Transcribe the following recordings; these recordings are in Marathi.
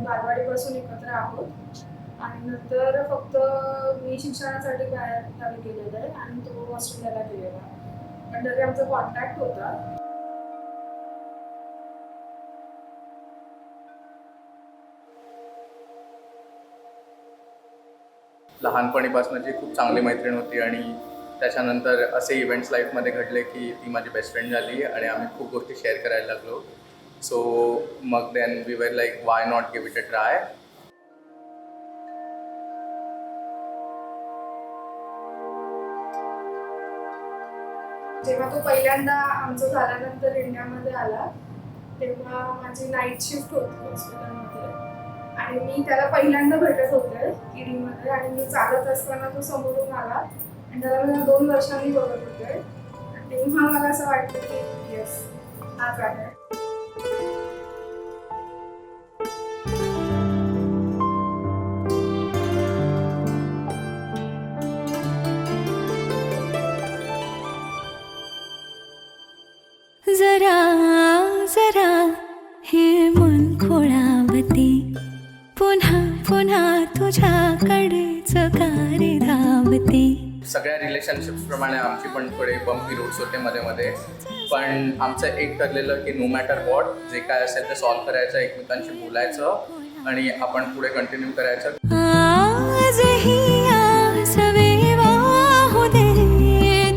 बालवाडीपासून एकत्र आहोत आणि नंतर फक्त मी शिक्षणासाठी बाहेर गावी गेलेलं आहे आणि तो ऑस्ट्रेलियाला गेलेला, पण तरी आमचा कॉन्टॅक्ट होता. लहानपणीपासूनची खूप चांगली मैत्रीण होती आणि त्याच्यानंतर असे इव्हेंट्स लाईफमध्ये घडले की ती माझी बेस्ट फ्रेंड झाली आणि आम्ही खूप गोष्टी शेअर करायला लागलो. सो मग then we were like why not give it a try. जेव्हा तो पहिल्यांदा आमचं झाल्यानंतर इंडियामध्ये आला तेव्हा माझी नाईट शिफ्ट होती हॉस्पिटलमध्ये आणि मी त्याला पहिल्यांदा भेटत होते ईडीमध्ये आणि मी चालत असताना तो समोरून आला आणि त्याला मी 2 वर्षांनी बघत होते. तेव्हा मला असं वाटतं की येस, हाच आहे. जरा जरा हे मन खोळावते, पुन्हा पुन्हा तुझ्याकडेच कारे धावते. सगळ्या रिलेशनशिप्सप्रमाणे आमची पण थोडे बम्पी रोड्स होते मध्ये मध्ये, पण आमचं एक ठरलेलं की नो मॅटर वॉट, जे काय असेल ते सॉल्व्ह करायचं, एकमेकांशी बोलायचं आणि आपण पुढे कंटिन्यू करायचं. आजही आस वेवाहू दे,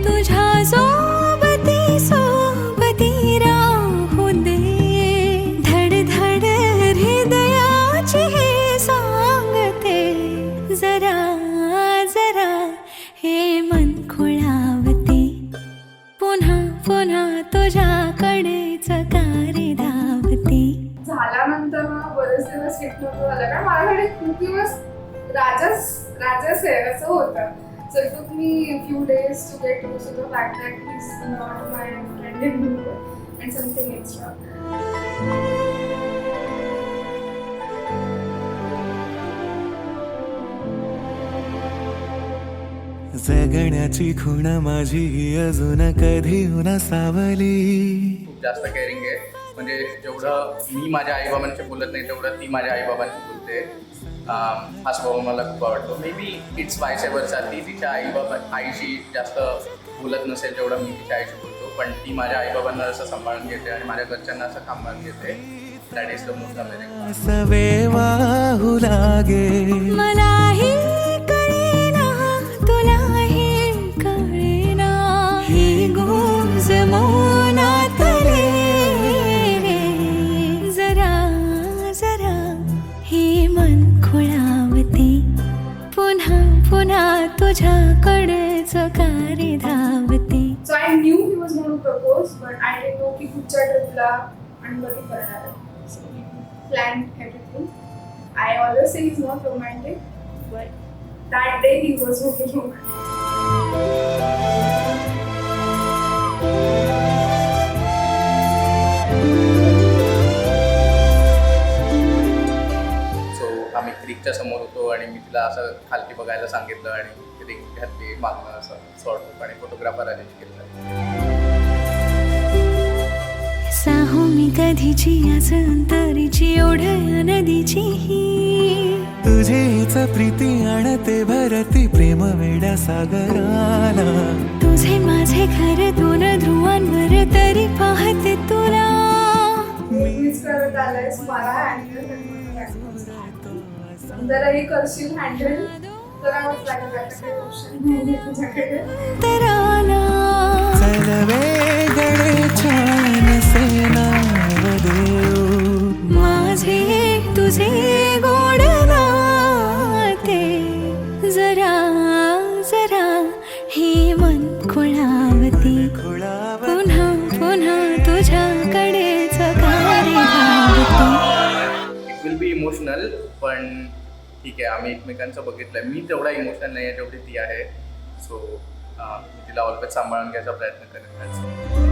तुझ्या सोबती सोबती राहू दे. धड धड हृदयाची हे सांगते, जरा जरा हे मन खुळावते, पुन्हा पुन्हा तुझ्याकडेच कारे धावते. झाल्यानंतर ना बरेच दिवस हिट नव्हतं झालं कारण माझ्याकडे खूप दिवस राजस आहे असं होतं. So it took me few days to get used to the fact that he is not my friend anymore and something extra. जगण्याची खूण माझी अजून कधी उन्हा सावली. खूप जास्त केअरिंग आहे, म्हणजे जेवढं मी माझ्या आईबाबांशी बोलत नाही तेवढं ती माझ्या आईबाबांशी बोलते. हा स्वभाव मला खूप आवडतो. मे बी इट्स वाईस वर्सा. ती तिच्या आईशी जास्त बोलत नसेल जेवढं मी तिच्या आईशी बोलतो, पण ती माझ्या आईबाबांना असं सांभाळून घेते आणि माझ्या घरच्यांना असं सांभाळून घेते. That is the most amazing. सवे वाहू लागे, मलाही कळेना तुलाही कळेना, हे गुंज मौनात रे. जरा जरा हे मन खुळावते, पुन्हा पुन्हा तुझ्याकडेच कारे धावते. So I knew he was going to propose, but I didn't know की पुढच्या ट्रिपला आणि कधी करणार आहे. So we planned everything. I always say he's not romantic, but that day he was very romantic. So आम्ही क्रिकच्या समोर होतो आणि मी तिला असं खालती बघायला सांगितलं आणि रिंग घातली मागणं असं सॉर्ट आणि फोटोग्राफर अरेंज केलं. साहू मी कधीची आज अंतरीची ओढ नदीची ही, तुझीच प्रीती आणते भरती प्रेम वेड्या सागराला. तुझे माझे घर 2 ध्रुवांवर तरी पाहते तुला. नेहमीच करत आलायस मला हँडल. जरा हे करशील हँडल तर आवाज लागेल ऑप्शन तुझ्याकडे. तराला चल वेगळे छान सेनाव देऊ, माझे तुझे गोड नाते. जरा जरा हे मन खुळावते, पुन्हा पुन्हा तुझ्याकडेच कारे धावते. इट विल बी इमोशनल, पण ठीक आहे, आम्ही एकमेकांचं बघितलं आहे. मी तेवढा इमोशनल नाही आहे जेवढी ती आहे. सो मी तिला ऑलवेज सांभाळून घ्यायचा प्रयत्न करेन.